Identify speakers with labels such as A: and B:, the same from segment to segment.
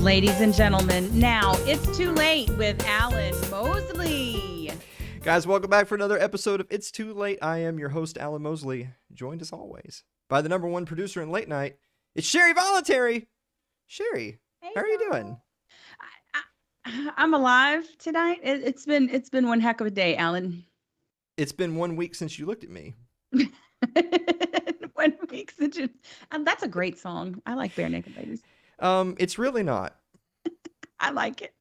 A: Ladies and gentlemen, now it's too late with Alan Mosley.
B: Guys, welcome back for another episode of It's Too Late. I am your host, Alan Mosley, joined as always by the number one producer in late night. It's Sherry Voluntary. Sherry,
A: Hey,
B: how are you doing?
A: I'm alive tonight. It's been one heck of a day, Alan.
B: It's been 1 week since you looked at me.
A: 1 week since you. That's a great song. I like Bare Naked Ladies.
B: It's really not.
A: I like it.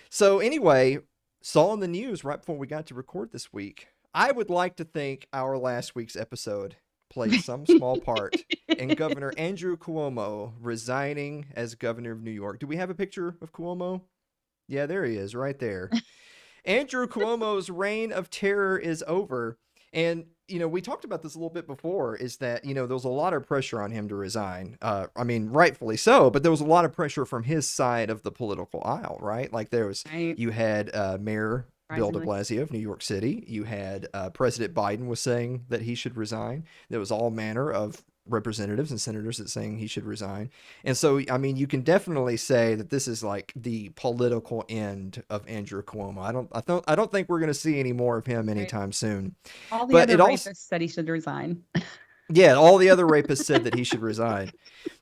B: So anyway, saw in the news right before we got to record this week. I would like to think our last week's episode played some small part in Governor Andrew Cuomo resigning as governor of New York. Do we have a picture of Cuomo? Yeah, there he is, right there. Andrew Cuomo's reign of terror is over. And, you know, we talked about this a little bit before, is that, you know, there was a lot of pressure on him to resign. I mean, rightfully so, but there was a lot of pressure from his side of the political aisle, right? Like you had Mayor Bill de Blasio of New York City. You had President Biden was saying that he should resign. There was all manner of representatives and senators that saying he should resign. And so, I mean, you can definitely say that this is like the political end of Andrew Cuomo. I don't think we're going to see any more of him anytime soon.
A: All the other rapists said he should resign.
B: Yeah, all the other rapists said that he should resign.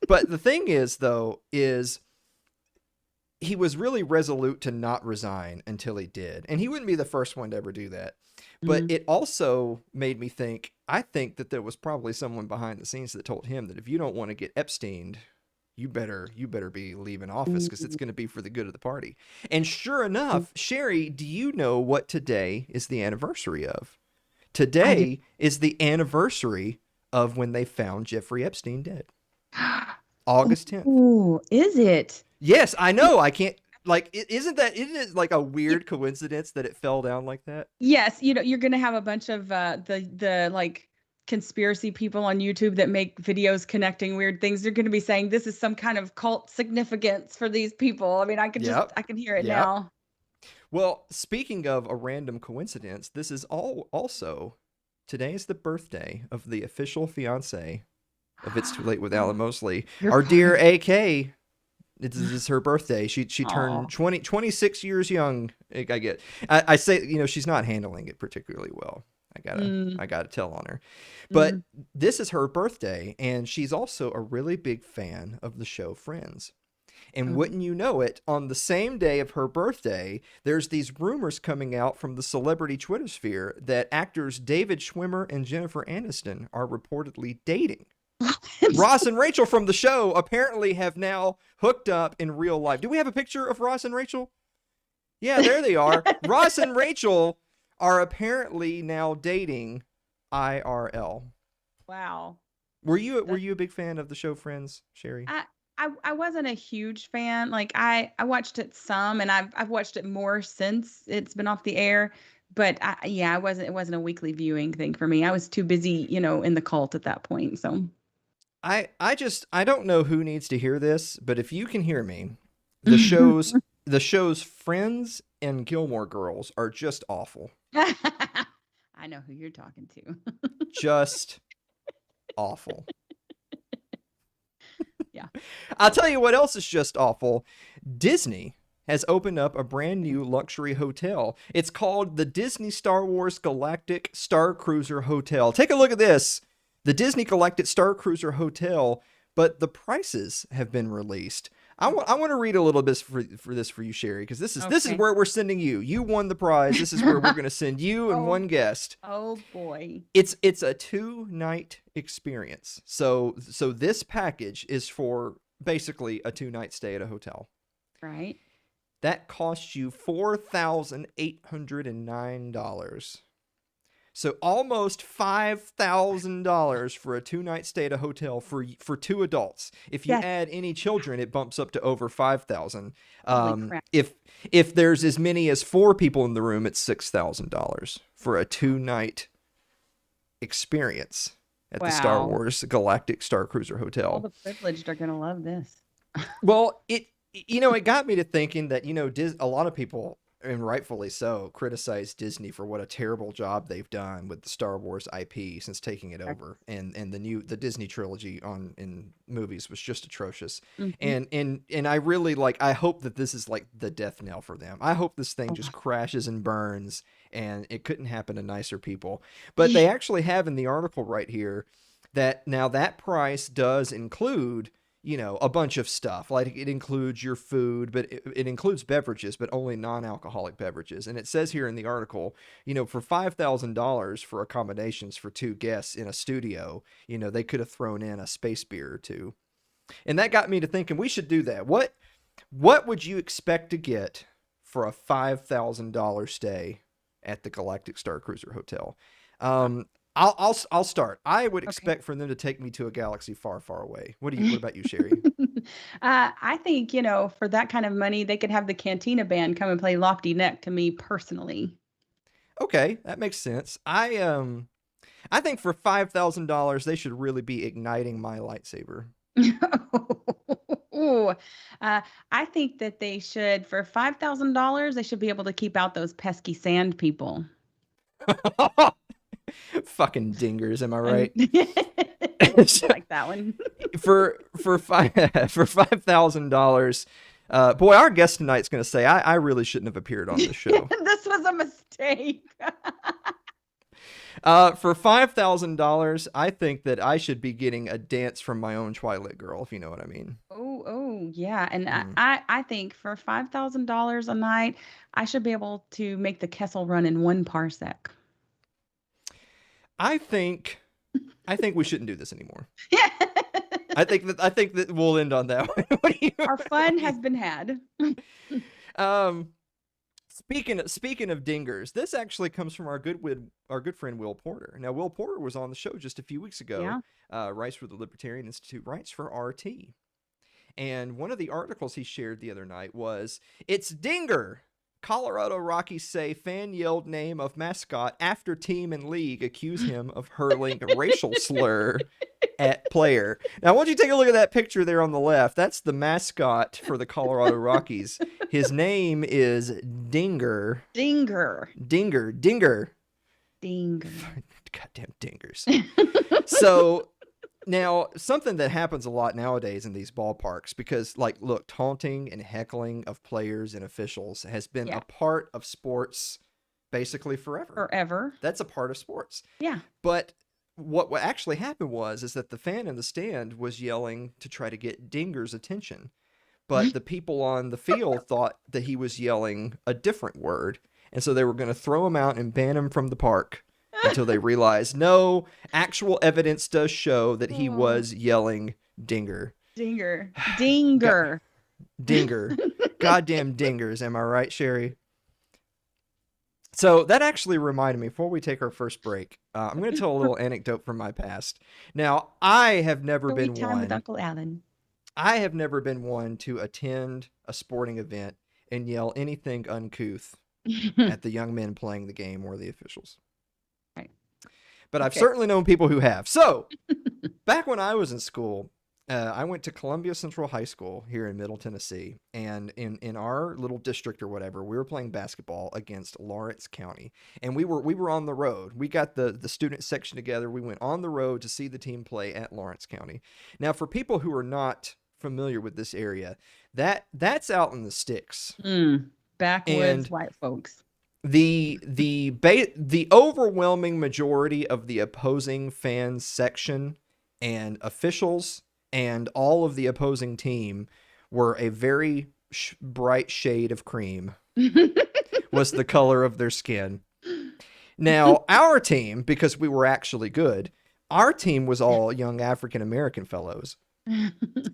B: But the thing is, though, is he was really resolute to not resign until he did. And he wouldn't be the first one to ever do that. But it also made me think, I think that there was probably someone behind the scenes that told him that if you don't want to get Epsteined, you better be leaving office because it's going to be for the good of the party. And sure enough, Sherry, do you know what today is the anniversary of? Today is the anniversary of when they found Jeffrey Epstein dead. August 10th.
A: Ooh, is it?
B: Yes, I know. I can't. Like, isn't it like a weird coincidence that it fell down like that?
A: Yes, you know, you're gonna have a bunch of the like conspiracy people on YouTube that make videos connecting weird things. They're gonna be saying this is some kind of cult significance for these people. I mean, I can hear it now.
B: Well, speaking of a random coincidence, this is also today's the birthday of the official fiance of It's Too Late with Alan Mosley. Our dear AK. This is her birthday. She turned 26 years young. I say, you know, she's not handling it particularly well. I gotta tell on her. But this is her birthday, and she's also a really big fan of the show Friends. And wouldn't you know it, on the same day of her birthday, there's these rumors coming out from the celebrity Twitter sphere that actors David Schwimmer and Jennifer Aniston are reportedly dating. Ross and Rachel from the show apparently have now hooked up in real life. Do we have a picture of Ross and Rachel? Yeah, there they are. Ross and Rachel are apparently now dating IRL.
A: Wow.
B: Were you a big fan of the show Friends, Sherry?
A: I wasn't a huge fan. Like I watched it some, and I've watched it more since it's been off the air. But it wasn't a weekly viewing thing for me. I was too busy, you know, in the cult at that point. So
B: I don't know who needs to hear this, but if you can hear me, the shows Friends and Gilmore Girls are just awful.
A: I know who you're talking to.
B: Just awful.
A: Yeah.
B: I'll tell you what else is just awful. Disney has opened up a brand new luxury hotel. It's called the Disney Star Wars Galactic Star Cruiser Hotel. Take a look at this. The Disney Galactic Star Cruiser Hotel, but the prices have been released. I want to read a little bit for you, Sherry, because this is where we're sending you. You won the prize. This is where we're going to send you and one guest.
A: Oh boy.
B: It's a 2-night experience. So this package is for basically a 2-night stay at a hotel.
A: Right.
B: That costs you $4,809. So almost $5,000 for a 2-night stay at a hotel for 2 adults. If you add any children, it bumps up to over $5,000. If there's as many as 4 people in the room, it's $6,000 for a 2-night experience at the Star Wars Galactic Star Cruiser Hotel.
A: All the privileged are gonna love this.
B: Well, it got me to thinking that, you know, a lot of people and rightfully so, criticized Disney for what a terrible job they've done with the Star Wars IP since taking it over, and the Disney trilogy in movies was just atrocious.
A: Mm-hmm.
B: And I really like, I hope that this is like the death knell for them. I hope this thing
A: Oh,
B: just crashes and burns, and it couldn't happen to nicer people. But they actually have in the article right here that now that price does include, you know, a bunch of stuff. Like it includes your food, but it includes beverages, but only non-alcoholic beverages. And it says here in the article, you know, for $5,000 for accommodations for 2 guests in a studio, you know, they could have thrown in a space beer or two. And that got me to thinking we should do that. What would you expect to get for a $5,000 stay at the Galactic Star Cruiser Hotel? I'll start. I would expect for them to take me to a galaxy far, far away. What about you, Sherry?
A: I think, for that kind of money, they could have the Cantina band come and play Lofty Neck to me personally.
B: Okay, that makes sense. I think for $5,000 they should really be igniting my lightsaber.
A: Ooh, I think that they should, for $5,000, they should be able to keep out those pesky sand people.
B: Fucking dingers, am I
A: And
B: right?
A: I like that one.
B: for $5,000, boy, our guest tonight's gonna say I really shouldn't have appeared on this show.
A: This was a mistake.
B: For $5,000, I think that I should be getting a dance from my own Twilight girl, if you know what I mean.
A: Oh, yeah. And
B: Mm.
A: I think for $5,000 a night, I should be able to make the Kessel run in 1 parsec.
B: I think we shouldn't do this anymore. I think that we'll end on that one.
A: Our fun has been had.
B: Speaking of dingers, this actually comes from our good friend Will Porter. Now, Will Porter was on the show just a few weeks ago.
A: Yeah.
B: Writes for the Libertarian Institute, writes for RT. And one of the articles he shared the other night was, "It's Dinger. Colorado Rockies say fan yelled name of mascot after team and league accuse him of hurling a racial slur at player." Now, I want you to take a look at that picture there on the left. That's the mascot for the Colorado Rockies. His name is Dinger.
A: Dinger.
B: Dinger. Goddamn dingers. So now, something that happens a lot nowadays in these ballparks, because, like, look, taunting and heckling of players and officials has been a part of sports basically forever. That's a part of sports.
A: Yeah.
B: But what actually happened is that the fan in the stand was yelling to try to get Dinger's attention. But the people on the field thought that he was yelling a different word. And so they were going to throw him out and ban him from the park until they realized, no, actual evidence does show that he was yelling Dinger.
A: Dinger.
B: Goddamn dingers. Am I right, Sherry? So that actually reminded me, before we take our first break, I'm going to tell a little anecdote from my past. Now, I have never been one
A: with Uncle Alan.
B: I have never been one to attend a sporting event and yell anything uncouth at the young men playing the game or the officials.
A: Right.
B: But I've certainly known people who have. So, back when I was in school, I went to Columbia Central High School here in Middle Tennessee, and in our little district or whatever, we were playing basketball against Lawrence County, and we were on the road. We got the student section together. We went on the road to see the team play at Lawrence County. Now, for people who are not familiar with this area, that's out in the sticks.
A: Backwoods and white folks.
B: The overwhelming majority of the opposing fans section and officials and all of the opposing team were a very bright shade of cream was the color of their skin. Now, our team, because we were actually good, our team was all young African-American fellows.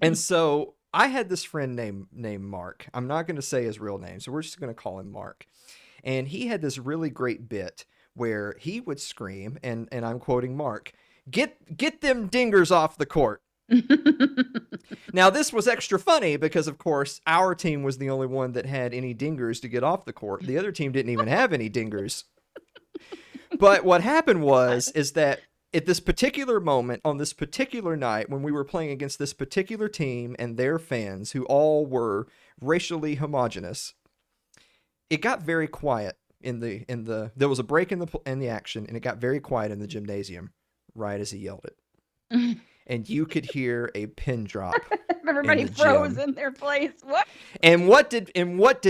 B: And so I had this friend named Mark. I'm not going to say his real name, so we're just going to call him Mark. And he had this really great bit where he would scream, and I'm quoting Mark, get them dingers off the court. Now, this was extra funny because, of course, our team was the only one that had any dingers to get off the court. The other team didn't even have any dingers. But what happened is that at this particular moment, on this particular night, when we were playing against this particular team and their fans, who all were racially homogenous, it got very quiet there was a break in the action, and it got very quiet in the gymnasium right as he yelled it. And you could hear a pin drop.
A: Everybody froze in their place. What?
B: And what did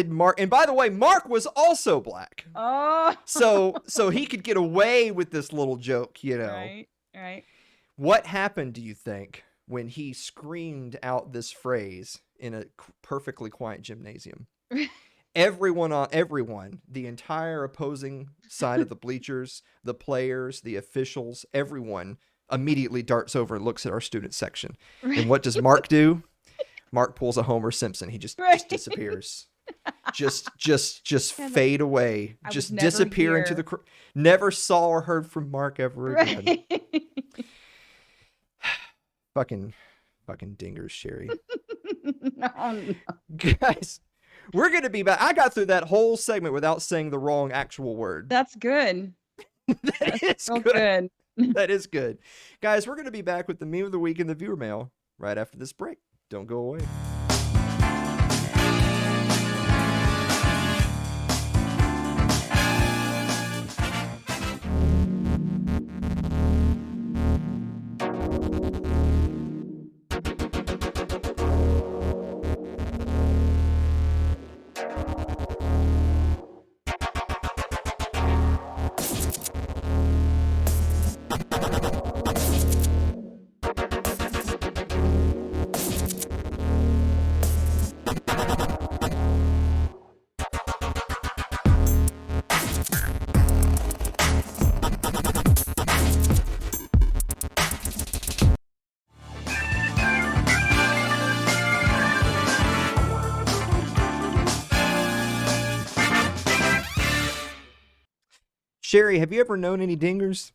B: Mark? And by the way, Mark was also black.
A: Oh.
B: So he could get away with this little joke, you know.
A: Right.
B: What happened, do you think, when he screamed out this phrase in a perfectly quiet gymnasium? Everyone, the entire opposing side of the bleachers, the players, the officials, everyone immediately darts over and looks at our student section. Right. And what does Mark do? Mark pulls a Homer Simpson. He just disappears. just fade away. Just disappear into the never saw or heard from Mark ever again. Right. Fucking dingers, Sherry.
A: No.
B: Guys, we're going to be back. I got through that whole segment without saying the wrong actual word.
A: That's good.
B: That's good. That is good. Guys, we're going to be back with the meme of the week and the viewer mail right after this break. Don't go away. Sherry, have you ever known any dingers?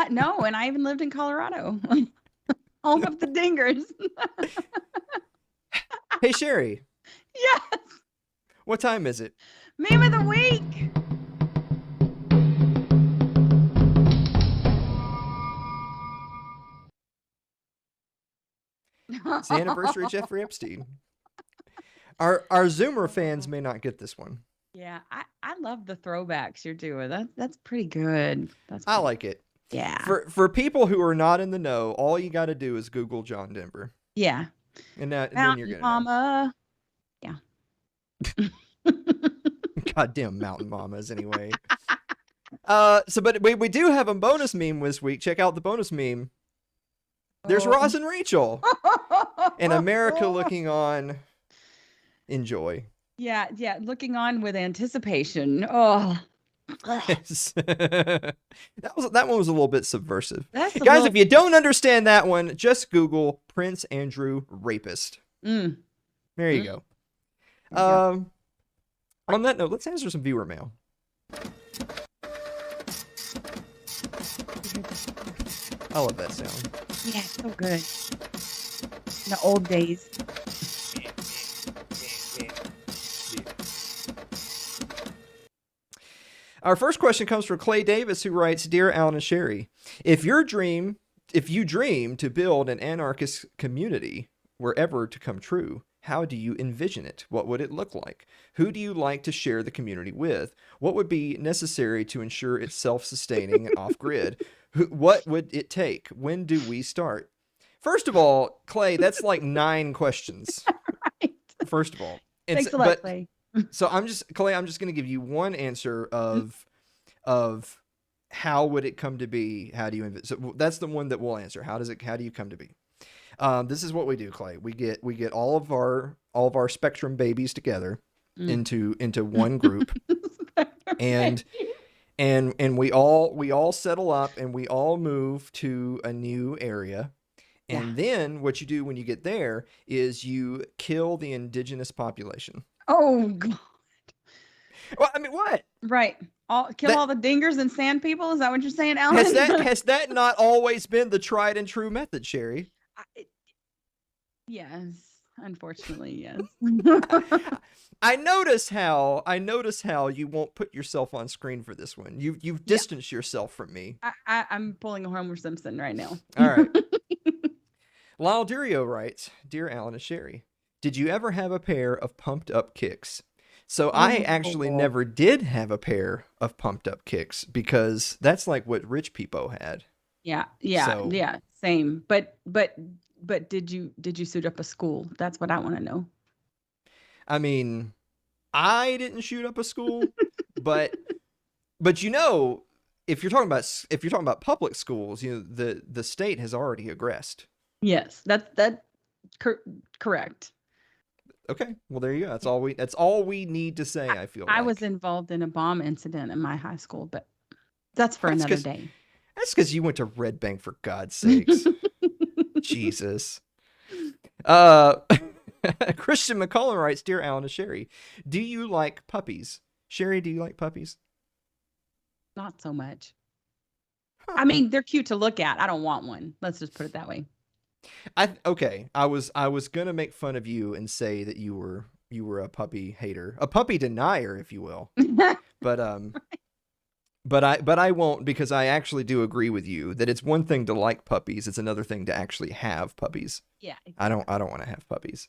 A: No, and I even lived in Colorado. Home of the dingers.
B: Hey, Sherry.
A: Yes.
B: What time is it?
A: Meme of the week.
B: It's the anniversary of Jeffrey Epstein. Our Zoomer fans may not get this one.
A: Yeah, I love the throwbacks you're doing. That's pretty good.
B: I like it.
A: Yeah.
B: For people who are not in the know, all you got to do is Google John Denver.
A: Yeah.
B: And then you're gonna
A: Mama.
B: Know. Yeah. Goddamn mountain mamas, anyway. But we do have a bonus meme this week. Check out the bonus meme. There's Roz and Rachel. And America looking on. Enjoy.
A: Yeah, looking on with anticipation. Oh.
B: that one was a little bit subversive. Guys, if you don't understand that one, just Google Prince Andrew rapist. There you go. On that note, let's answer some viewer mail. I love that sound.
A: Yeah, so good. The old days.
B: Our first question comes from Clay Davis, who writes, "Dear Alan and Sherry, if you dream to build an anarchist community wherever to come true, how do you envision it? What would it look like? Who do you like to share the community with? What would be necessary to ensure it's self-sustaining and off-grid? What would it take? When do we start?" First of all, Clay, that's like 9 questions.
A: Right.
B: First of all.
A: Thanks a lot, Clay.
B: So I'm just going to give you one answer of how would it come to be? How do you envision? So that's the one that we'll answer. How do you come to be? This is what we do, Clay. We get all of our Spectrum babies together into one group, and we all settle up and we all move to a new area. And then what you do when you get there is you kill the indigenous population.
A: Oh, God.
B: Well, I mean, what?
A: Right. Kill all the dingers and sand people? Is that what you're saying, Alan?
B: Has that not always been the tried and true method, Sherry?
A: Yes. Unfortunately, yes.
B: I notice how you won't put yourself on screen for this one. You've distanced yourself from me.
A: I'm pulling a Homer Simpson right now.
B: All right. Lyle Durio writes, "Dear Alan and Sherry, Did you ever have a pair of pumped up kicks? So I actually
A: Oh,
B: never did have a pair of pumped up kicks because that's like what rich people had.
A: yeah, yeah,
B: So,
A: yeah, same. But did you suit up a school? That's what I want to know.
B: I mean, I didn't shoot up a school, but but if you're talking about public schools, the state has already aggressed.
A: Yes, that cor- correct.
B: Okay, well there you go. That's all we need to
A: I,
B: say. I feel
A: I was
B: like
A: involved in a bomb incident in my high school, but that's for
B: that's
A: another
B: because
A: day.
B: that's because you went to Red Bank for God's sakes. Jesus. Uh, Christian McCullough writes, "Dear Alan and Sherry, do you like puppies? Sherry, do you like puppies?"
A: Not so much.
B: Huh.
A: I mean, they're cute to look at. I don't want one. Let's just put it that way.
B: Okay. I was gonna make fun of you and say that you were a puppy hater, a puppy denier, if you will. But but I won't because I actually do agree with you that it's one thing to like puppies, it's another thing to actually have puppies.
A: Yeah,
B: I don't
A: exactly.
B: I don't want to have puppies.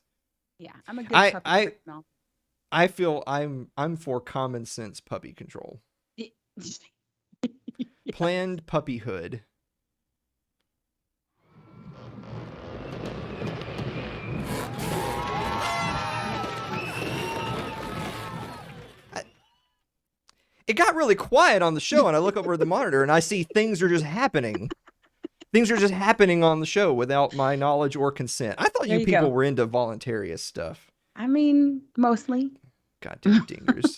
A: Yeah, I'm a good
B: I
A: puppy
B: I
A: freak.
B: I feel I'm for common sense puppy control.
A: Y-
B: Planned puppyhood. I, it got really quiet on the show, and I look over at the monitor and I see things are just happening. Things are just happening on the show without my knowledge or consent. I thought
A: There
B: you
A: you
B: people
A: go.
B: were into voluntarious stuff.
A: I mean, mostly.
B: Goddamn dingers.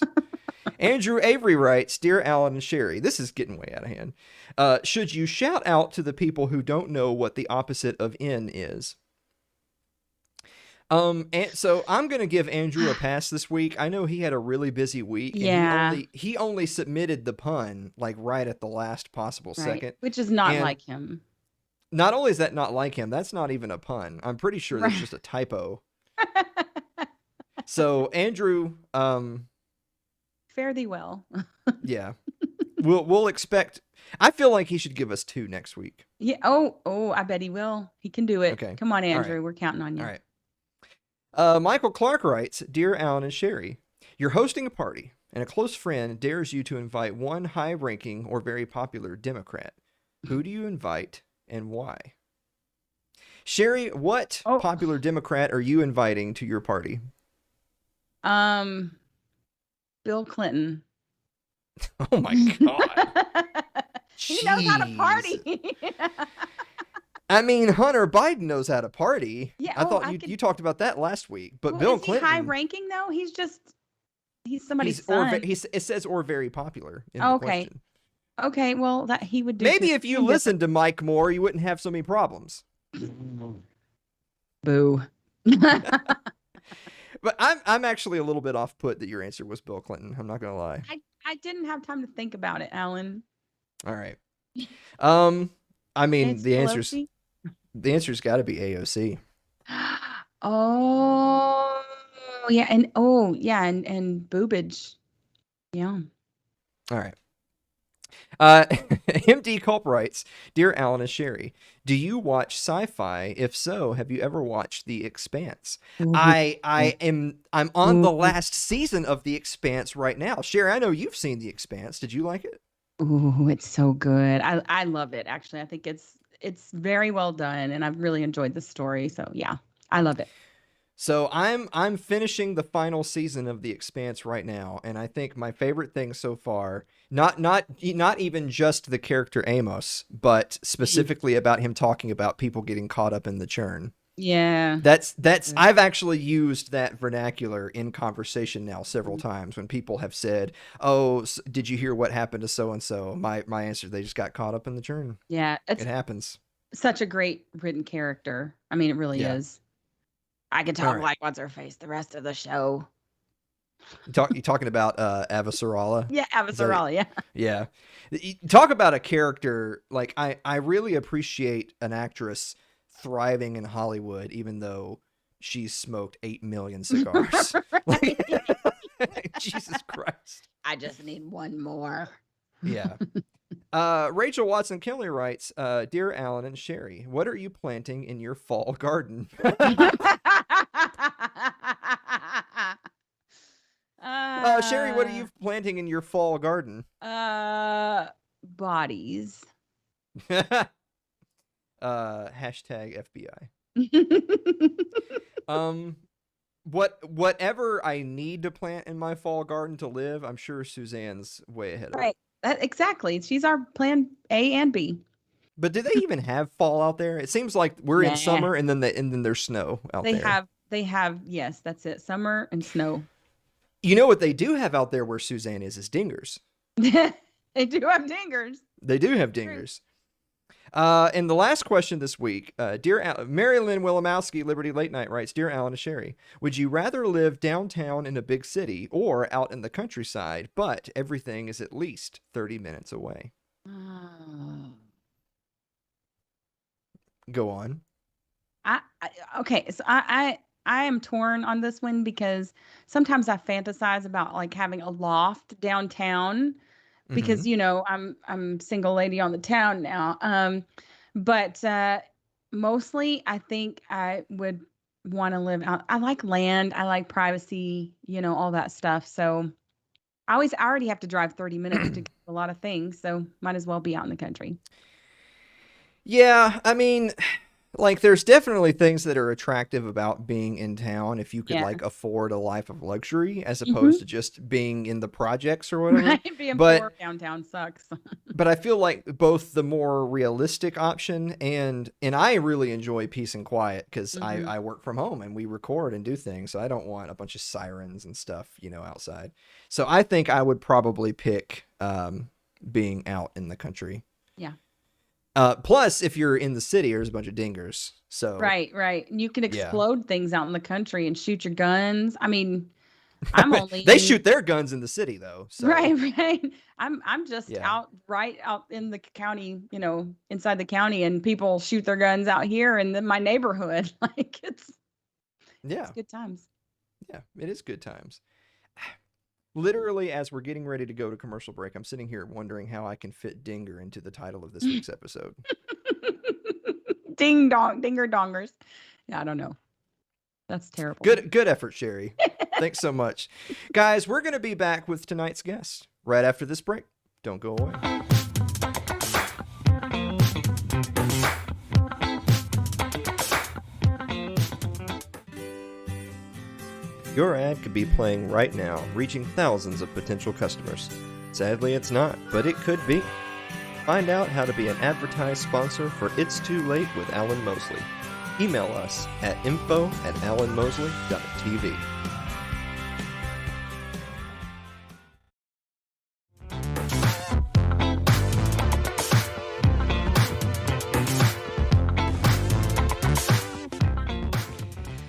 B: Andrew Avery writes, "Dear Alan and Sherry, this is getting way out of hand. Should you shout out to the people who don't know what the opposite of in is?" And so I'm gonna give Andrew a pass this week. I know he had a really busy week, and he
A: Yeah,
B: only he only submitted the pun like right at the last possible
A: right.
B: second.
A: Which is not
B: And
A: like him.
B: not only is that not like him, that's not even a pun. I'm pretty sure that's
A: Right.
B: just a typo. So Andrew,
A: Fare thee well.
B: yeah, we'll expect. I feel like he should give us two next week.
A: Yeah. Oh, I bet he will. He can do it.
B: Okay.
A: Come on,
B: All right.
A: Andrew. We're counting on
B: All
A: you.
B: right. Michael Clark writes, "Dear Alan and Sherry, you're hosting a party, and a close friend dares you to invite one high-ranking or very popular Democrat. Who do you invite and why?" Sherry, what
A: Oh,
B: popular Democrat are you inviting to your party?
A: um, Bill Clinton.
B: Oh my God.
A: He knows how to
B: Jeez.
A: party.
B: I mean, Hunter Biden knows how to party.
A: Yeah.
B: I
A: Oh,
B: thought
A: I
B: you
A: could.
B: you talked about that last week, but
A: Well,
B: Bill
A: is he high
B: Clinton,
A: ranking though? He's
B: he's
A: somebody's
B: or
A: son.
B: it says or very popular in the
A: Okay.
B: question.
A: Okay. Well, that he would do
B: Maybe if you
A: different.
B: listened to Mike Moore, you wouldn't have so many problems.
A: Boo.
B: But I'm actually a little bit off put that your answer was Bill Clinton. I'm not gonna lie.
A: I didn't have time to think about it, Alan.
B: All right. Um, I mean
A: Nancy Pelosi.
B: the answer's got to be AOC.
A: Oh, yeah, and boobage. Yeah.
B: All right. MD Culp writes, "Dear Alan and Sherry, do you watch sci-fi? If so, have you ever watched The Expanse?"
A: Ooh,
B: I'm on the
A: ooh,
B: last season of The Expanse right now. Sherry, I know you've seen The Expanse. Did you like it?
A: ooh, it's so good. I love it actually. I think it's very well done and I've really enjoyed the story. So yeah, I love it.
B: So I'm finishing the final season of The Expanse right now, and I think my favorite thing so far, not even just the character Amos, but
A: Mhm.
B: specifically about him talking about people getting caught up in the churn.
A: Yeah.
B: That's I've actually used that vernacular in conversation now several times when people have said, "Oh, did you hear what happened to so and so?" My answer, they just got caught up in the churn.
A: Yeah, it's
B: It happens.
A: such a great written character. I mean, it really
B: Yeah.
A: is. I could
B: All
A: talk
B: right.
A: like what's her face the rest of the show.
B: You talking about Avasarala?
A: Yeah,
B: Is that it?
A: Avasarala, yeah.
B: Yeah. Talk about a character. Like I really appreciate an actress thriving in Hollywood, even though she's smoked 8 million cigars. Like,
A: Right.
B: Jesus Christ.
A: I just need one more.
B: Yeah. Rachel Watson Kelly writes, "Dear Alan and Sherry, what are you planting in your fall garden?" Sherry, what are you planting in your fall garden?
A: Bodies.
B: Hashtag FBI. Whatever I need to plant in my fall garden to live, I'm sure Suzanne's way ahead of.
A: Right. Exactly. She's our plan A and B.
B: But do they even have fall out there? It seems like we're in
A: Nah.
B: summer and then there's snow out there.
A: They have, yes, that's it. Summer and snow.
B: You know what they do have out there where Suzanne is dingers.
A: They do have dingers.
B: They do have dingers. And the last question this week, dear Mary Lynn Wilimowski, Liberty Late Night writes, Dear Alan and Sherry, would you rather live downtown in a big city or out in the countryside, but everything is at least 30 minutes away? Go on.
A: Okay, so I am torn on this one because sometimes I fantasize about like having a loft downtown because I'm single lady on the town now. But mostly I think I would want to live out. I like land, I like privacy, all that stuff. So I already have to drive 30 minutes to get a lot of things, so might as well be out in the country.
B: Yeah, I mean, like there's definitely things that are attractive about being in town if you could
A: Yeah.
B: like afford a life of luxury as
A: Mhm.
B: opposed to just being in the projects or whatever.
A: Right, being
B: But
A: poor downtown sucks.
B: but I feel like both the more realistic option and I really enjoy peace and quiet because
A: Mhm.
B: I work from home and we record and do things. So I don't want a bunch of sirens and stuff, outside. So I think I would probably pick being out in the country.
A: Yeah.
B: Plus, if you're in the city, there's a bunch of dingers. So
A: Right, right. And you can
B: yeah,
A: explode things out in the country and shoot your guns. I mean, I'm only
B: they
A: in
B: shoot their guns in the city though. So
A: right, right. I'm just
B: yeah,
A: right out in the county, inside the county, and people shoot their guns out here in my neighborhood. Like it's
B: yeah,
A: good times.
B: yeah. It is good times. Literally, as we're getting ready to go to commercial break, I'm sitting here wondering how I can fit Dinger into the title of this week's episode.
A: Ding dong, dinger dongers. Yeah, I don't know. That's terrible.
B: Good effort, Sherry. Thanks so much. Guys, we're going to be back with tonight's guest right after this break. Don't go away. Your ad could be playing right now, reaching thousands of potential customers. Sadly, it's not, but it could be. Find out how to be an advertised sponsor for It's Too Late with Alan Mosley. Email us at info@alanmosley.tv.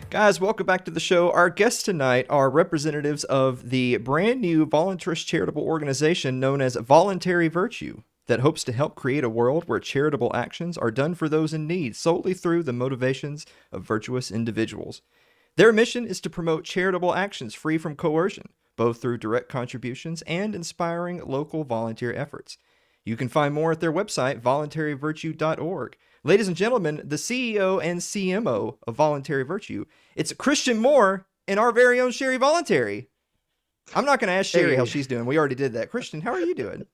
B: Guys, welcome back to the show. Our guests tonight are representatives of the brand new voluntarist charitable organization known as Voluntary Virtue that hopes to help create a world where charitable actions are done for those in need solely through the motivations of virtuous individuals. Their mission is to promote charitable actions free from coercion, both through direct contributions and inspiring local volunteer efforts. You can find more at their website, voluntaryvirtue.org. Ladies and gentlemen, the CEO and CMO of Voluntary Virtue, it's Christian Moore and our very own Sherry Voluntary. I'm not going to ask Sherry how she's doing. We already did that. Christian, how are you doing?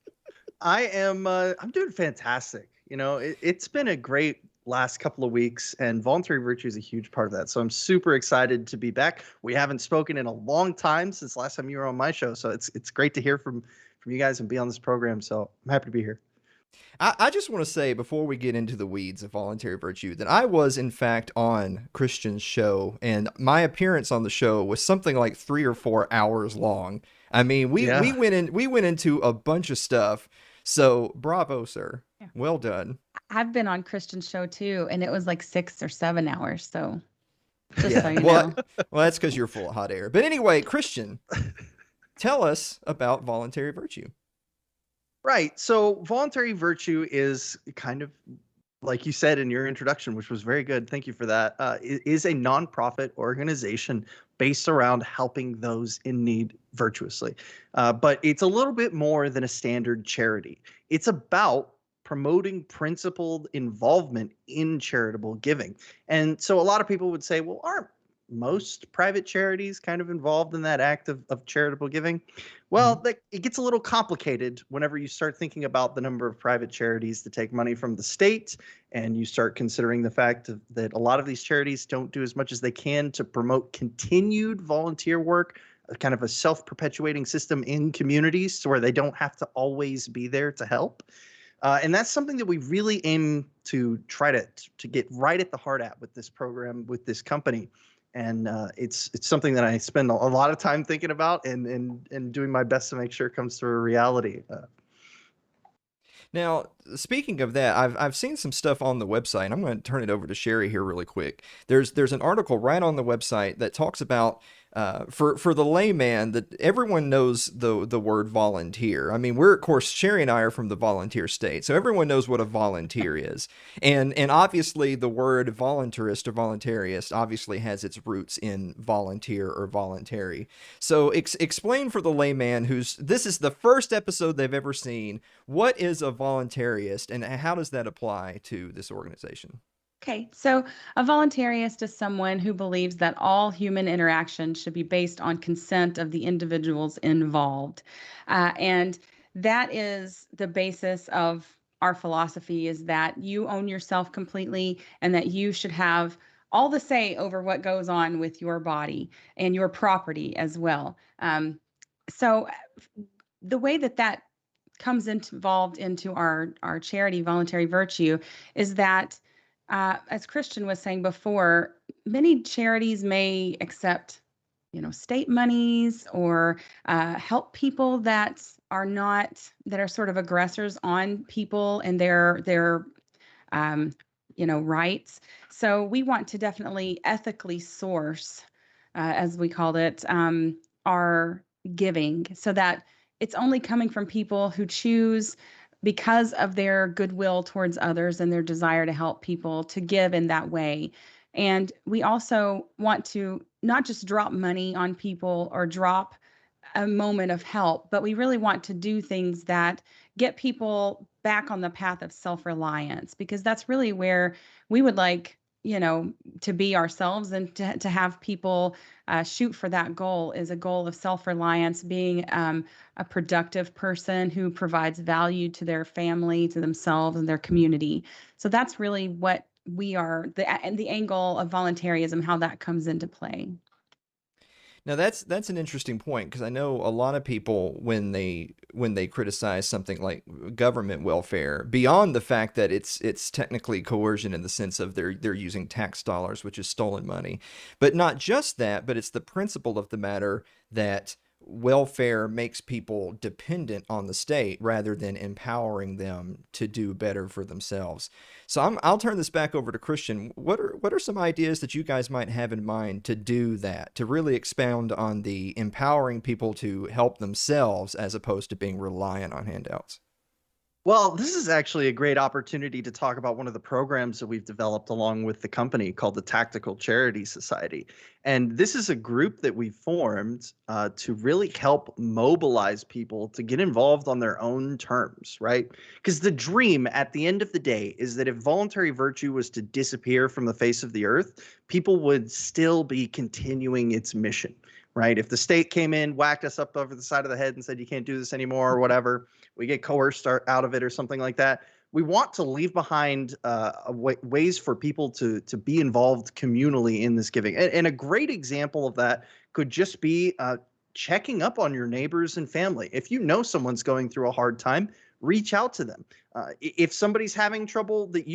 C: I'm doing fantastic. It's been a great last couple of weeks, and Voluntary Virtue is a huge part of that. So I'm super excited to be back. We haven't spoken in a long time since last time you were on my show. So it's great to hear from you guys and be on this program. So I'm happy to be here.
B: I just want to say before we get into the weeds of Voluntary Virtue that I was in fact on Christian's show, and my appearance on the show was something like 3 or 4 hours long. I mean, we went into a bunch of stuff. So bravo, sir. Yeah. Well done.
A: I've been on Christian's show too, and it was like 6 or 7 hours. So just so you
B: know.
A: Well,
B: that's because you're full of hot air. But anyway, Christian, tell us about Voluntary Virtue.
C: Right. So Voluntary Virtue is kind of, like you said in your introduction, which was very good. Thank you for that. It is a nonprofit organization based around helping those in need virtuously. But it's a little bit more than a standard charity. It's about promoting principled involvement in charitable giving. And so a lot of people would say, well, aren't most private charities kind of involved in that act of charitable giving?
B: Hmm.
C: Well, it gets a little complicated whenever you start thinking about the number of private charities that take money from the state, and you start considering the fact that a lot of these charities don't do as much as they can to promote continued volunteer work, kind of a self-perpetuating system in communities to where they don't have to always be there to help. And that's something that we really aim to try to get right at the heart at with this program, with this company. And it's something that I spend a lot of time thinking about and doing my best to make sure it comes to a reality.
B: Now, speaking of that, I've seen some stuff on the website, and I'm going to turn it over to Sherry here really quick. There's an article right on the website that talks about for the layman that everyone knows the word volunteer. I mean, we're of course Sherry and I are from the volunteer state, so everyone knows what a volunteer is, and obviously the word voluntarist or voluntarist obviously has its roots in volunteer or voluntary. So explain for the layman who's this is the first episode they've ever seen. What is a voluntarist and how does that apply to this organization?
A: Okay, so a voluntarist is someone who believes that all human interaction should be based on consent of the individuals involved. And that is the basis of our philosophy is that you own yourself completely and that you should have all the say over what goes on with your body and your property as well. So the way that that comes involved into our charity voluntary virtue is that as Christian was saying before, many charities may accept state monies or help people that are not that are sort of aggressors on people and their um, rights. So we want to definitely ethically source, as we called it, our giving so that it's only coming from people who choose because of their goodwill towards others and their desire to help people to give in that way. And we also want to not just drop money on people or drop a moment of help, but we really want to do things that get people back on the path of self-reliance because that's really where we would like, to be ourselves and to have people shoot for that goal is a goal of self-reliance, being a productive person who provides value to their family, to themselves and their community. So that's really what we are, the angle of voluntarism, how that comes into play.
B: Now that's an interesting point because I know a lot of people when they criticize something like government welfare, beyond the fact that it's technically coercion in the sense of they're using tax dollars, which is stolen money, but not just that, but it's the principle of the matter that welfare makes people dependent on the state rather than empowering them to do better for themselves. So I'll turn this back over to Christian. What are some ideas that you guys might have in mind to do that, to really expound on the empowering people to help themselves as opposed to being reliant on handouts?
C: Well, this is actually a great opportunity to talk about one of the programs that we've developed along with the company called the Tactical Charity Society. And this is a group that we formed to really help mobilize people to get involved on their own terms, right? Because the dream at the end of the day is that if voluntary virtue was to disappear from the face of the earth, people would still be continuing its mission, right? If the state came in, whacked us up over the side of the head and said, you can't do this anymore or whatever, we get coerced out of it or something like that. We want to leave behind ways for people to be involved communally in this giving. And a great example of that could just be checking up on your neighbors and family. If you know someone's going through a hard time, reach out to them. If somebody's having trouble that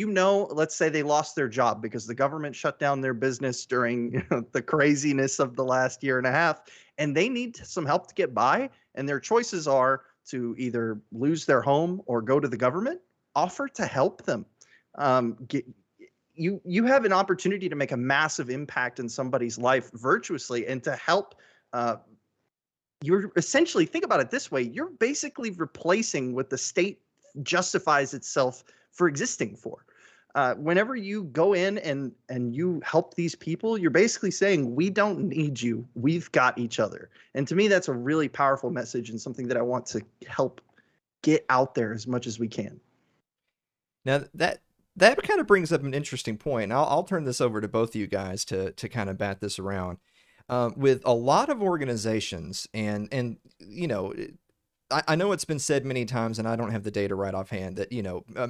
C: let's say they lost their job because the government shut down their business during the craziness of the last year and a half, and they need some help to get by, and their choices are to either lose their home or go to the government, offer to help them. You have an opportunity to make a massive impact in somebody's life virtuously and to help. You're essentially, think about it this way, you're basically replacing what the state justifies itself for existing for. Whenever you go in and you help these people, you're basically saying, we don't need you, we've got each other. And to me, that's a really powerful message and something that I want to help get out there as much as we can.
B: Now that kind of brings up an interesting point. I'll turn this over to both of you guys to kind of bat this around. With a lot of organizations, and you know, I know it's been said many times, and I don't have the data right offhand, that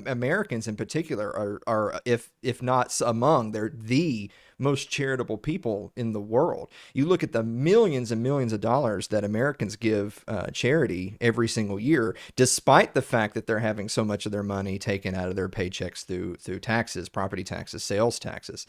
B: Americans in particular are if not among, they're the most charitable people in the world. You look at the millions and millions of dollars that Americans give charity every single year, despite the fact that they're having so much of their money taken out of their paychecks through taxes, property taxes, sales taxes,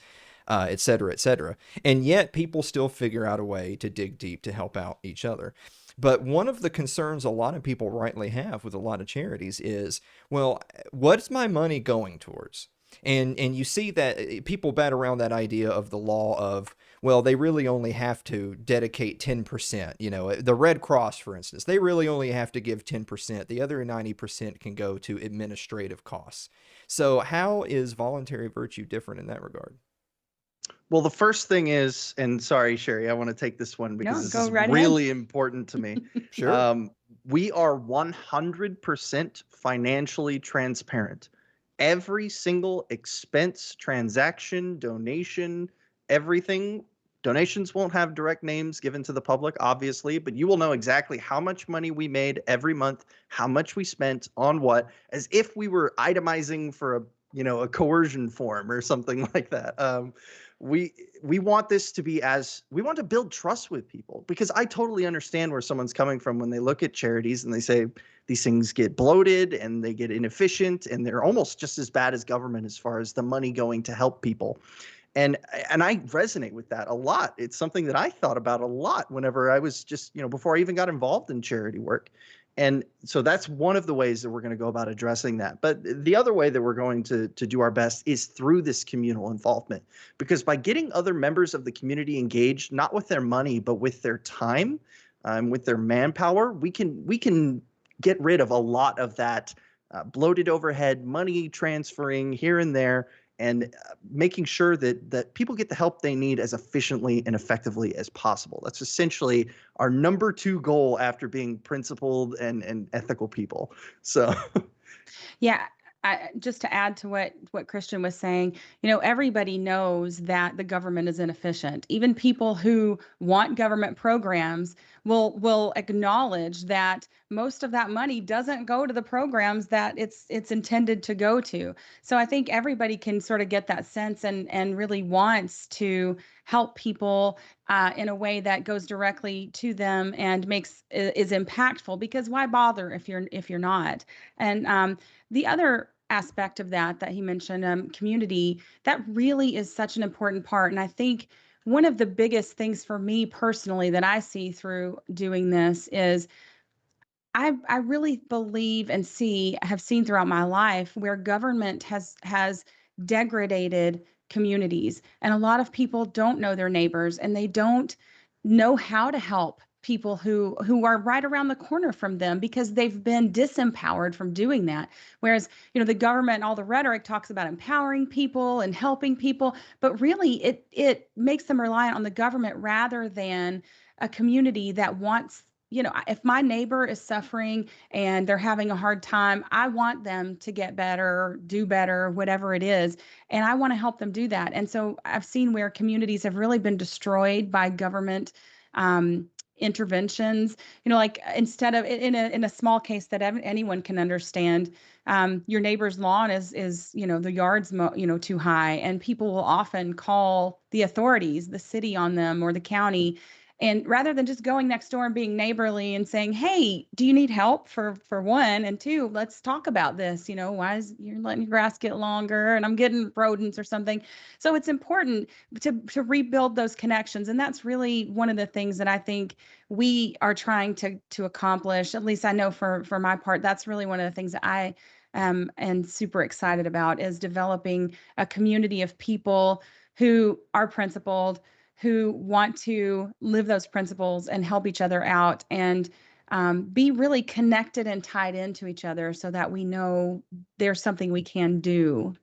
B: et cetera, et cetera. And yet people still figure out a way to dig deep to help out each other. But one of the concerns a lot of people rightly have with a lot of charities is, well, what's my money going towards? And you see that people bat around that idea of the law of, well, they really only have to dedicate 10%. The Red Cross, for instance, they really only have to give 10%. The other 90% can go to administrative costs. So how is voluntary virtue different in that regard?
C: Well, the first thing is, and sorry, Sherry, I want to take this one because
A: No,
C: this
A: go
C: is
A: right ahead.
C: really important to me.
B: Sure.
C: We are 100% financially transparent. Every single expense, transaction, donation, everything. Donations won't have direct names given to the public, obviously, but you will know exactly how much money we made every month, how much we spent on what, as if we were itemizing for a coercion form or something like that. We want this to be we want to build trust with people, because I totally understand where someone's coming from when they look at charities and they say these things get bloated and they get inefficient and they're almost just as bad as government as far as the money going to help people. And I resonate with that a lot. It's something that I thought about a lot whenever I was just, before I even got involved in charity work. And so that's one of the ways that we're going to go about addressing that. But the other way that we're going to do our best is through this communal involvement, because by getting other members of the community engaged, not with their money, but with their time, with their manpower, we can get rid of a lot of that bloated overhead, money transferring here and there, and making sure that people get the help they need as efficiently and effectively as possible. That's essentially our number two goal after being principled and ethical people. So
A: Yeah, just to add to what Christian was saying, everybody knows that the government is inefficient. Even people who want government programs will acknowledge that most of that money doesn't go to the programs that it's intended to go to. So I think everybody can sort of get that sense and really wants to help people in a way that goes directly to them and is impactful, because why bother if you're not? And the other aspect of that he mentioned, community, that really is such an important part. And I think one of the biggest things for me personally that I see through doing this is I really believe and have seen throughout my life where government has degraded communities, and a lot of people don't know their neighbors and they don't know how to help people who are right around the corner from them, because they've been disempowered from doing that. Whereas, the government, all the rhetoric talks about empowering people and helping people, but really it makes them reliant on the government rather than a community that wants, if my neighbor is suffering and they're having a hard time, I want them to get better, do better, whatever it is. And I want to help them do that. And so I've seen where communities have really been destroyed by government interventions. Like, instead of in a small case that anyone can understand, your neighbor's lawn is the yard's too high, and people will often call the authorities, the city, on them, or the county. And rather than just going next door and being neighborly and saying, hey, do you need help, for one, and two, let's talk about this, why is you're letting your grass get longer and I'm getting rodents or something. So it's important to rebuild those connections. And that's really one of the things that I think we are trying to accomplish. At least I know for my part, that's really one of the things that I am super excited about, is developing a community of people who are principled, who want to live those principles and help each other out, and be really connected and tied into each other so that we know there's something we can do.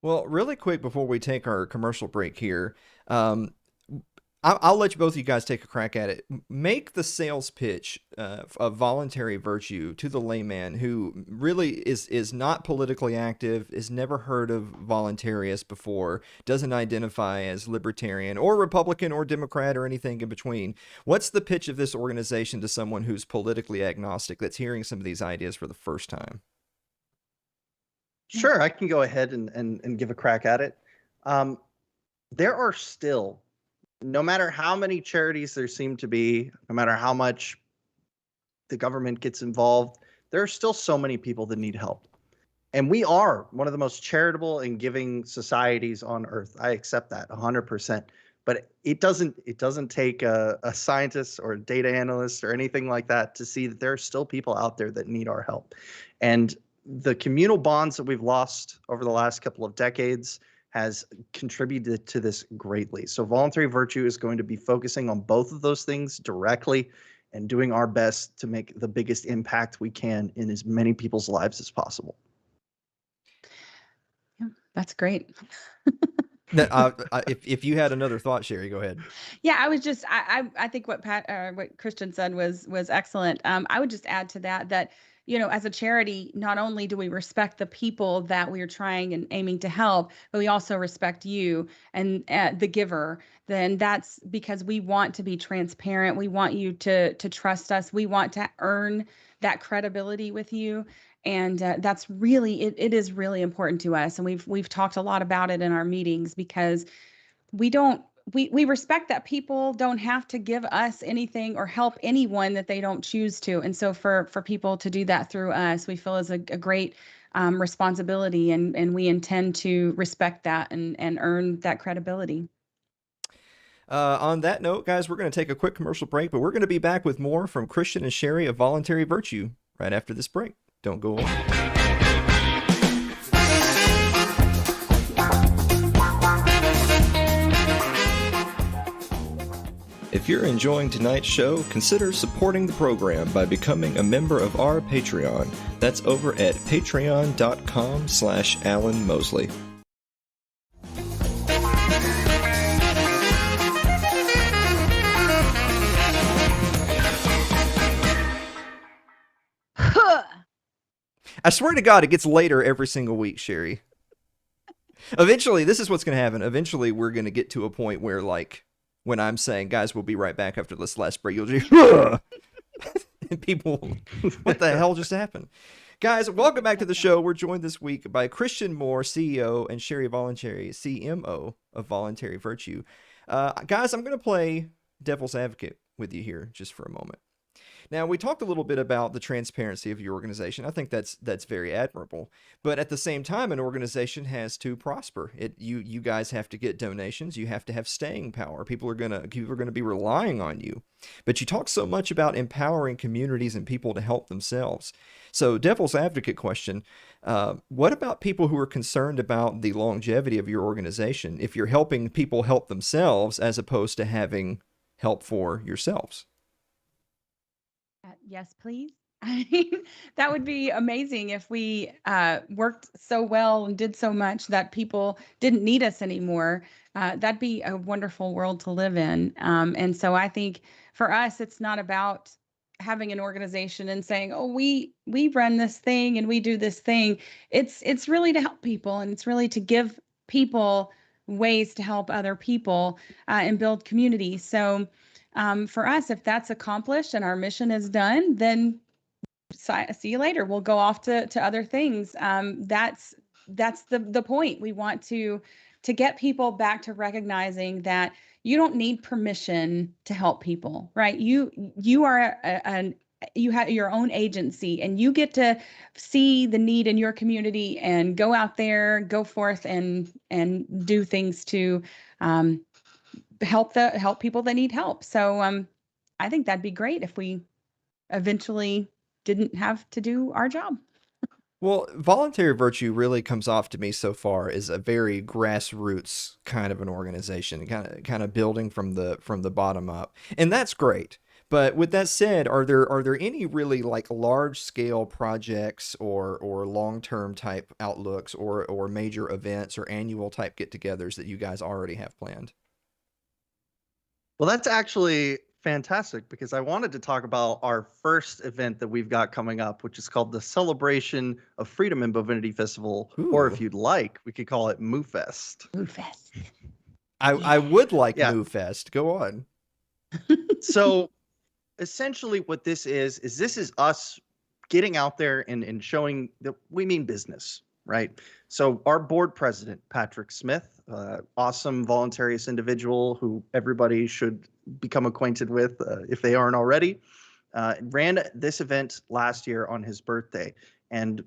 B: Well, really quick before we take our commercial break here, um, I'll let you both of you guys take a crack at it. Make the sales pitch of voluntary virtue to the layman who really is not politically active, has never heard of voluntarists before, doesn't identify as libertarian or Republican or Democrat or anything in between. What's the pitch of this organization to someone who's politically agnostic that's hearing some of these ideas for the first time?
C: Sure, I can go ahead and give a crack at it. There are still, no matter how many charities there seem to be, no matter how much the government gets involved, there are still so many people that need help. And we are one of the most charitable and giving societies on earth. I accept that 100%. But it doesn't take a scientist or a data analyst or anything like that to see that there are still people out there that need our help. And the communal bonds that we've lost over the last couple of decades has contributed to this greatly. So voluntary virtue is going to be focusing on both of those things directly and doing our best to make the biggest impact we can in as many people's lives as possible.
A: Yeah, that's great.
B: If you had another thought, Sherry, go ahead.
A: Yeah, I was just I think what Christian said was excellent. I would just add to that as a charity, not only do we respect the people that we are trying and aiming to help, but we also respect you and the giver. Then that's because we want to be transparent. We want you to trust us. We want to earn that credibility with you. And that's really it is really important to us. And we've talked a lot about it in our meetings because we don't we respect that people don't have to give us anything or help anyone that they don't choose to. And so for people to do that through us, we feel is a great responsibility, and we intend to respect that and earn that credibility.
B: On that note, guys, we're going to take a quick commercial break, but we're going to be back with more from Christian and Sherry of Voluntary Virtue right after this break. Don't go away. If you're enjoying tonight's show, consider supporting the program by becoming a member of our Patreon. That's over at patreon.com/Alan Mosley. I swear to God, it gets later every single week, Sherry. Eventually, this is what's going to happen. Eventually, we're going to get to a point where, like, when I'm saying, guys, we'll be right back after this last break, you'll just, and people, what the hell just happened? Guys, welcome back to the show. We're joined this week by Christian Moore, CEO, and Sherry Voluntary, CMO of Voluntary Virtue. Guys, I'm going to play devil's advocate with you here just for a moment. Now, we talked a little bit about the transparency of your organization. I think that's very admirable. But at the same time, an organization has to prosper. You guys have to get donations. You have to have staying power. People are gonna be relying on you. But you talk so much about empowering communities and people to help themselves. So, devil's advocate question: what about people who are concerned about the longevity of your organization? If you're helping people help themselves as opposed to having help for yourselves.
A: Yes, please. I mean, that would be amazing if we worked so well and did so much that people didn't need us anymore. That'd be a wonderful world to live in. And so I think for us, it's not about having an organization and saying, "Oh, we run this thing and we do this thing." It's really to help people, and it's really to give people ways to help other people and build community. So for us, if that's accomplished and our mission is done, then see you later. We'll go off to other things. That's the point. We want to get people back to recognizing that you don't need permission to help people, right? You are you have your own agency, and you get to see the need in your community and go out there, go forth and do things to help people that need help. So I think that'd be great if we eventually didn't have to do our job.
B: Well, Voluntary Virtue really comes off to me so far as a very grassroots kind of an organization, kind of building from the bottom up, and that's great. But with that said, are there any really like large scale projects or long term type outlooks or major events or annual type get-togethers that you guys already have planned?
C: Well, that's actually fantastic because I wanted to talk about our first event that we've got coming up, which is called the Celebration of Freedom and Bovinity Festival, or if
B: Ooh.
C: you'd like, we could call it MooFest.
A: Food fest.
B: I
A: Yeah.
B: would like
C: Yeah.
B: Moo Fest. Go on.
C: So essentially what this is us getting out there and showing that we mean business, right? So our board president, Patrick Smith, awesome voluntarist individual who everybody should become acquainted with if they aren't already, ran this event last year on his birthday. And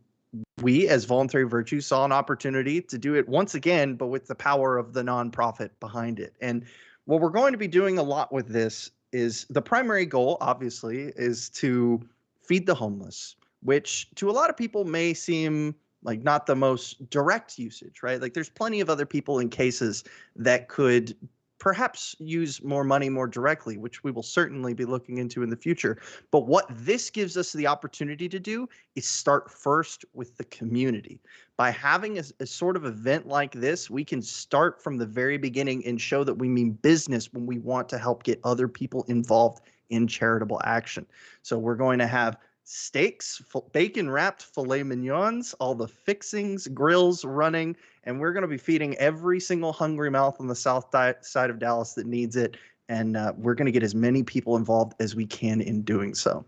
C: we, as Voluntary Virtue, saw an opportunity to do it once again, but with the power of the nonprofit behind it. And what we're going to be doing a lot with this is the primary goal, obviously, is to feed the homeless, which to a lot of people may seem like not the most direct usage, right? Like there's plenty of other people in cases that could perhaps use more money more directly, which we will certainly be looking into in the future. But what this gives us the opportunity to do is start first with the community. By having a sort of event like this, we can start from the very beginning and show that we mean business when we want to help get other people involved in charitable action. So we're going to have steaks, bacon wrapped filet mignons, all the fixings, grills running, and we're going to be feeding every single hungry mouth on the south side of Dallas that needs it. And we're going to get as many people involved as we can in doing so.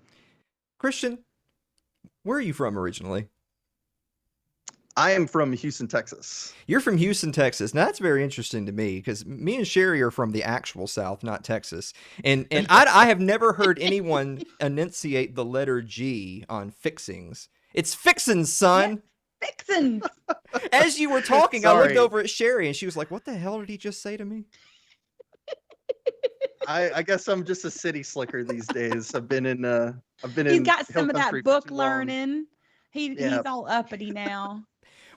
B: Christian, where are you from originally?
C: I am from Houston, Texas.
B: You're from Houston, Texas. Now that's very interesting to me because me and Sherry are from the actual South, not Texas. And I have never heard anyone enunciate the letter G on fixings. It's fixins,
A: Yeah.
B: son.
A: Fixins.
B: As you were talking, I looked
C: Sorry.
B: over at Sherry and she was like, "What the hell did he just say to me?"
C: I guess I'm just a city slicker these days. I've been
A: He's
C: in
A: got
C: hill
A: some of
C: country
A: that
C: for
A: book
C: too long.
A: learning.
C: Yeah,
A: He's all uppity now,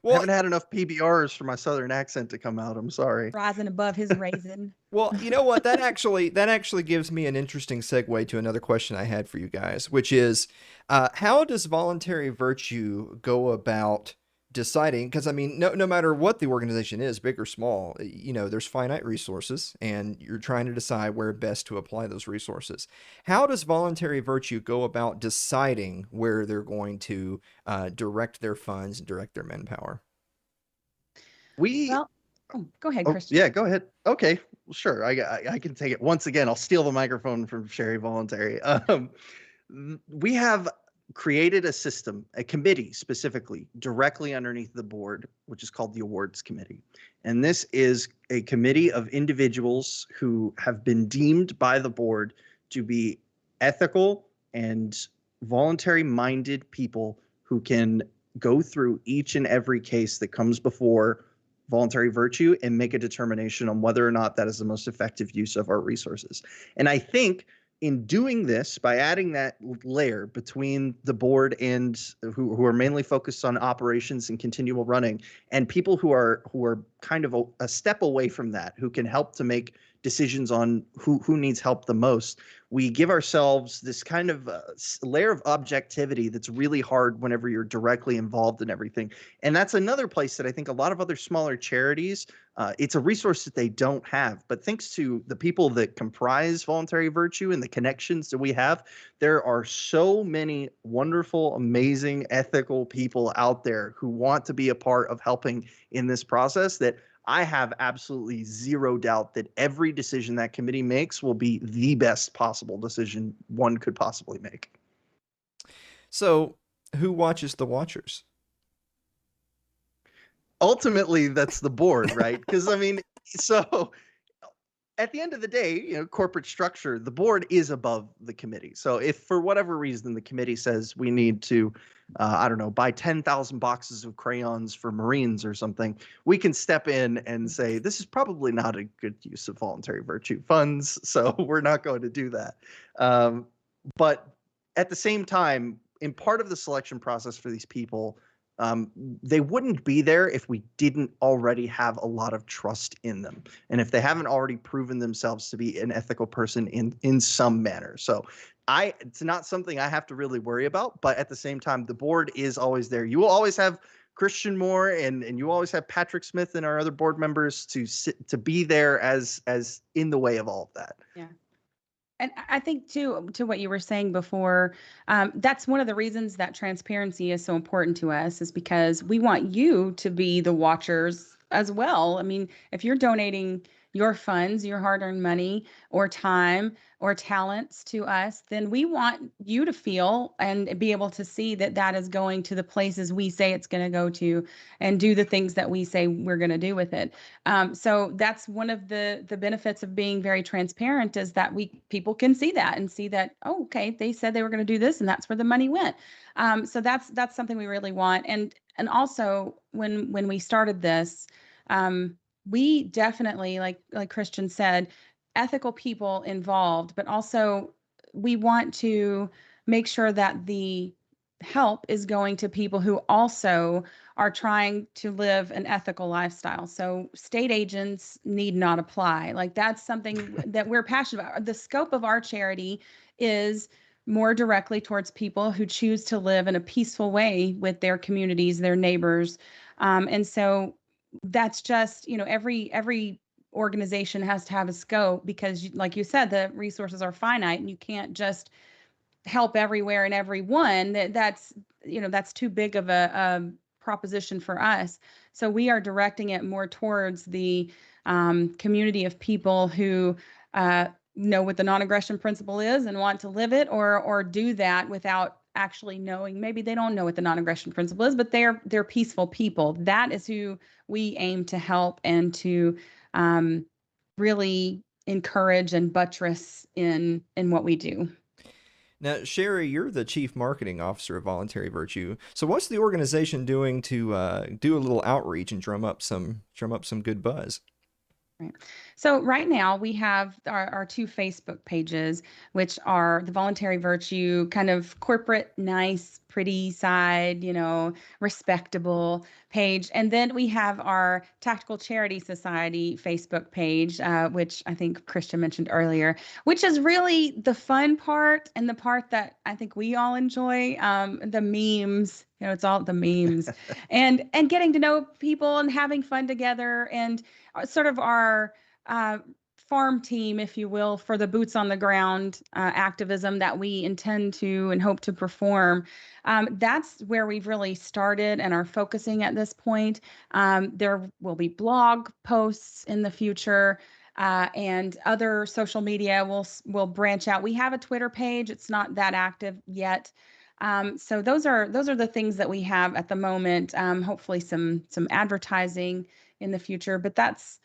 B: Well,
C: haven't had enough PBRs for my southern accent to come out. I'm sorry.
A: rising above his raisin.
B: well, you know what? That actually gives me an interesting segue to another question I had for you guys, which is, how does voluntary virtue go about deciding? Because I mean, no matter what the organization is, big or small, there's finite resources, and you're trying to decide where best to apply those resources. How does voluntary virtue go about deciding where they're going to direct their funds and direct their manpower?
C: We
A: Well, oh, go ahead,
C: Oh
A: Christian.
C: yeah, go ahead. Okay, well, sure. I can take it once again. I'll steal the microphone from Sherry Voluntary. We have created a system, a committee specifically, directly underneath the board, which is called the awards committee. And this is a committee of individuals who have been deemed by the board to be ethical and voluntary minded people who can go through each and every case that comes before voluntary virtue and make a determination on whether or not that is the most effective use of our resources. And I think in doing this, by adding that layer between the board and who are mainly focused on operations and continual running, and people who are kind of a step away from that, who can help to make decisions on who needs help the most, we give ourselves this kind of layer of objectivity that's really hard whenever you're directly involved in everything. And that's another place that I think a lot of other smaller charities, it's a resource that they don't have. But thanks to the people that comprise Voluntary Virtue and the connections that we have, there are so many wonderful, amazing, ethical people out there who want to be a part of helping in this process that I have absolutely zero doubt that every decision that committee makes will be the best possible decision one could possibly make.
B: So, who watches the watchers?
C: Ultimately, that's the board, right? Because I mean, so at the end of the day, corporate structure, the board is above the committee. So if for whatever reason the committee says we need to, I don't know, buy 10,000 boxes of crayons for Marines or something, we can step in and say, this is probably not a good use of voluntary virtue funds. So we're not going to do that. But at the same time, in part of the selection process for these people, They wouldn't be there if we didn't already have a lot of trust in them, and if they haven't already proven themselves to be an ethical person in some manner. So it's not something I have to really worry about, but at the same time, the board is always there. You will always have Christian Moore, and you always have Patrick Smith and our other board members to be there as in the way of all of that.
A: Yeah. And I think too, to what you were saying before, that's one of the reasons that transparency is so important to us, is because we want you to be the watchers as well. I mean, if you're donating your funds, your hard-earned money or time or talents to us, then we want you to feel and be able to see that that is going to the places we say it's going to go to, and do the things that we say we're going to do with it. So that's one of the benefits of being very transparent, is that people can see that and see that, oh, okay, they said they were going to do this, and that's where the money went. So that's something we really want. And also when we started this, we definitely, like Christian said, ethical people involved, but also we want to make sure that the help is going to people who also are trying to live an ethical lifestyle. So state agents need not apply. Like, that's something that we're passionate about. The scope of our charity is more directly towards people who choose to live in a peaceful way with their communities, their neighbors. And so that's just, every organization has to have a scope, because like you said, the resources are finite and you can't just help everywhere and everyone. That's too big of a proposition for us. So we are directing it more towards the community of people who know what the non-aggression principle is and want to live it, or do that without actually knowing. Maybe they don't know what the non-aggression principle is, but they're peaceful people. That is who we aim to help, and to really encourage and buttress in what we do.
B: Now, Sherry, you're the chief marketing officer of Voluntary Virtue. So, what's the organization doing to do a little outreach and drum up some good buzz?
A: Right. So right now we have our two Facebook pages, which are the Voluntary Virtue, kind of corporate, nice, pretty side, respectable page. And then we have our Tactical Charity Society Facebook page, which I think Christian mentioned earlier, which is really the fun part, and the part that I think we all enjoy, the memes. It's all the memes, and getting to know people and having fun together, and sort of our uh, farm team, if you will, for the boots on the ground activism that we intend to and hope to perform. That's where we've really started and are focusing at this point. There will be blog posts in the future. And other social media will branch out. We have a Twitter page. It's not that active yet. So those are the things that we have at the moment. Hopefully some advertising in the future, but that's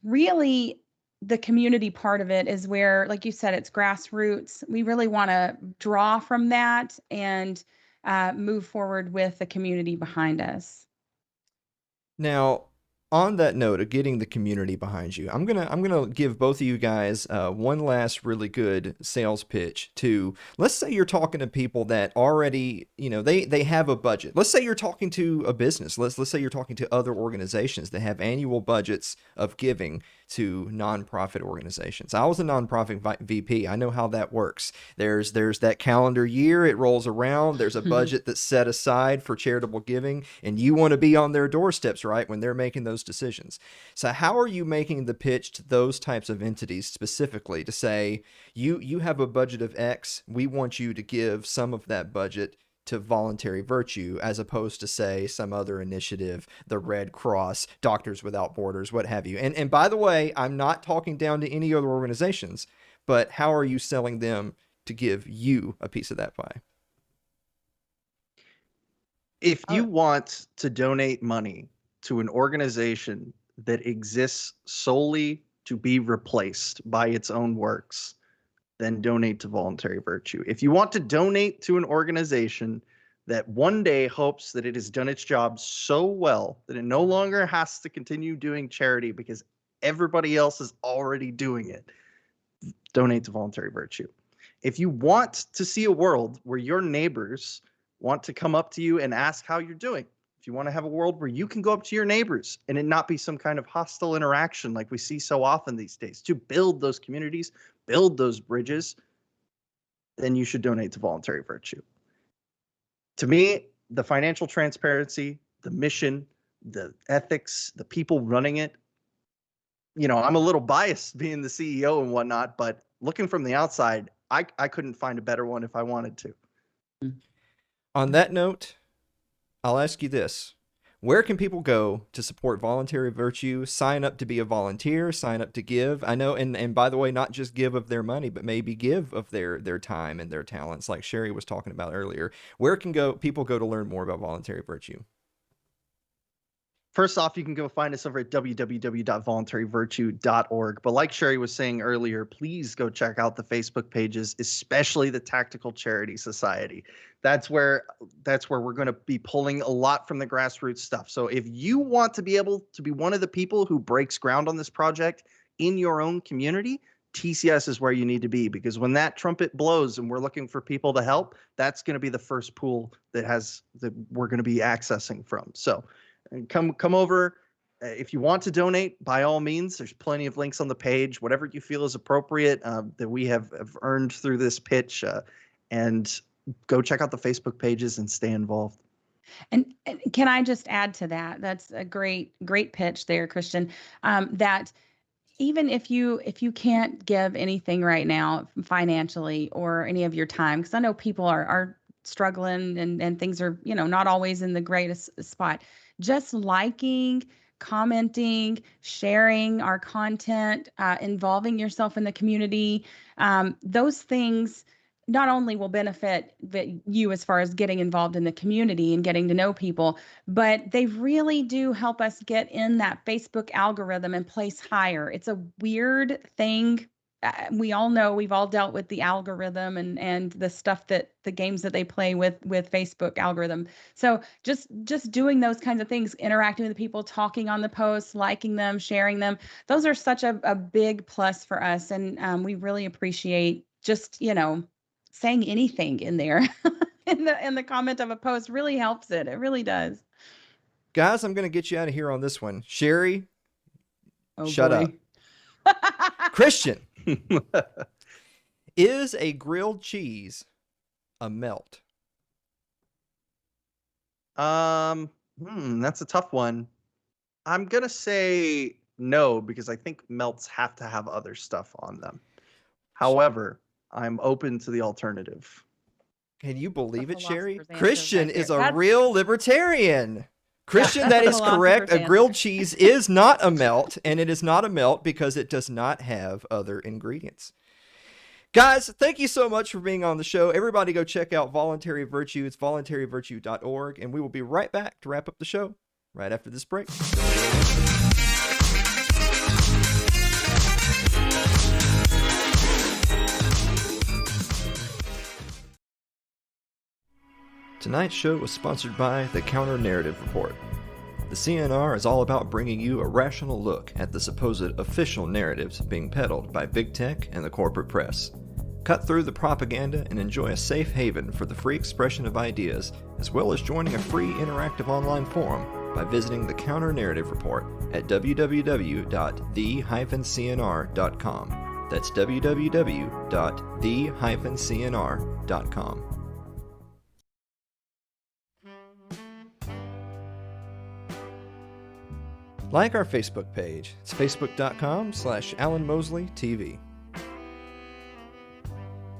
A: really the community part of it, is where, like you said, it's grassroots. We really want to draw from that and move forward with the community behind us.
B: Now, on that note of getting the community behind you, I'm gonna give both of you guys one last really good sales pitch. To, let's say you're talking to people that already, they have a budget. Let's say you're talking to a business. Let's say you're talking to other organizations that have annual budgets of giving to nonprofit organizations. I was a nonprofit VP. I know how that works. There's that calendar year, it rolls around. There's a budget that's set aside for charitable giving, and you want to be on their doorsteps, right, when they're making those decisions. So how are you making the pitch to those types of entities specifically to say, you have a budget of X, we want you to give some of that budget to Voluntary Virtue, as opposed to, say, some other initiative, the Red Cross, Doctors Without Borders, what have you. And by the way, I'm not talking down to any other organizations, but how are you selling them to give you a piece of that pie?
C: If you want to donate money to an organization that exists solely to be replaced by its own works, then donate to Voluntary Virtue. If you want to donate to an organization that one day hopes that it has done its job so well that it no longer has to continue doing charity because everybody else is already doing it, donate to Voluntary Virtue. If you want to see a world where your neighbors want to come up to you and ask how you're doing, if you want to have a world where you can go up to your neighbors and it not be some kind of hostile interaction like we see so often these days, to build those communities, build those bridges, then you should donate to Voluntary Virtue. To me, the financial transparency, the mission, the ethics, the people running it, I'm a little biased being the CEO and whatnot, but looking from the outside, I couldn't find a better one if I wanted to.
B: On that note, I'll ask you this. Where can people go to support Voluntary Virtue, sign up to be a volunteer, sign up to give? I know, and by the way, not just give of their money, but maybe give of their time and their talents, like Sherry was talking about earlier. Where can people go to learn more about Voluntary Virtue?
C: First off, you can go find us over at www.voluntaryvirtue.org. But like Sherry was saying earlier, please go check out the Facebook pages, especially the Tactical Charity Society. That's where we're going to be pulling a lot from the grassroots stuff. So if you want to be able to be one of the people who breaks ground on this project in your own community, TCS is where you need to be, because when that trumpet blows and we're looking for people to help, that's going to be the first pool that we're going to be accessing from. So come over. If you want to donate, by all means, there's plenty of links on the page, whatever you feel is appropriate that we have earned through this pitch, and go check out the Facebook pages and stay involved.
A: And can I just add to that? That's a great pitch there, Christian. That even if you can't give anything right now financially or any of your time, because I know people are struggling and things are, not always in the greatest spot. Just liking, commenting, sharing our content, involving yourself in the community, those things not only will benefit you as far as getting involved in the community and getting to know people, but they really do help us get in that Facebook algorithm and place higher. It's a weird thing. We all know, we've all dealt with the algorithm and the stuff that the games that they play with Facebook algorithm. So just doing those kinds of things, interacting with people, talking on the posts, liking them, sharing them, those are such a big plus for us. And we really appreciate just, saying anything in there in the comment of a post really helps it. It really does.
B: Guys, I'm going to get you out of here on this one. Sherry, shut up. Christian, is a grilled cheese a melt?
C: That's a tough one. I'm going to say no, because I think melts have to have other stuff on them. However, I'm open to the alternative.
B: Can you believe it, Sherry? Christian is a real libertarian. Christian, that is correct. A grilled cheese is not a melt, and it is not a melt because it does not have other ingredients. Guys, thank you so much for being on the show. Everybody go check out Voluntary Virtue. It's voluntaryvirtue.org, and we will be right back to wrap up the show right after this break. Tonight's show was sponsored by the Counter Narrative Report. The CNR is all about bringing you a rational look at the supposed official narratives being peddled by big tech and the corporate press. Cut through the propaganda and enjoy a safe haven for the free expression of ideas, as well as joining a free interactive online forum by visiting the Counter Narrative Report at www.the-cnr.com. That's www.the-cnr.com. Like our Facebook page. It's facebook.com/AlanMosleyTV.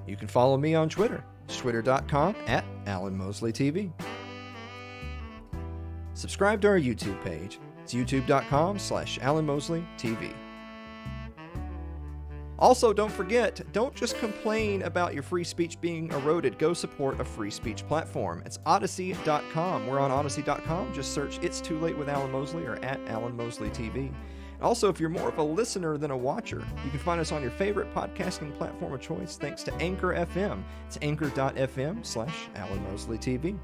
B: You can follow me on Twitter. It's twitter.com/AlanMosleyTV. Subscribe to our YouTube page. It's youtube.com/AlanMosleyTV. Also, don't forget, don't just complain about your free speech being eroded. Go support a free speech platform. It's Odyssey.com. We're on Odyssey.com. Just search It's Too Late with Alan Mosley or @AlanMosleyTV. Also, if you're more of a listener than a watcher, you can find us on your favorite podcasting platform of choice thanks to Anchor FM. It's anchor.fm/AlanMosleyTV.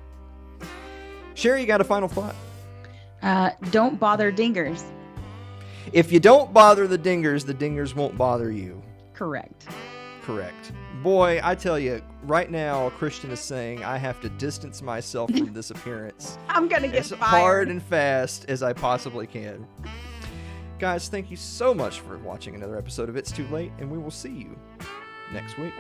B: Sherry, you got a final thought?
A: Don't bother dingers.
B: If you don't bother the dingers won't bother you.
A: Correct.
B: Correct. Boy, I tell you, right now, Christian is saying I have to distance myself from this appearance
A: I'm going to get
B: as
A: fired.
B: hard and fast as I possibly can. Guys, thank you so much for watching another episode of It's Too Late, and we will see you next week.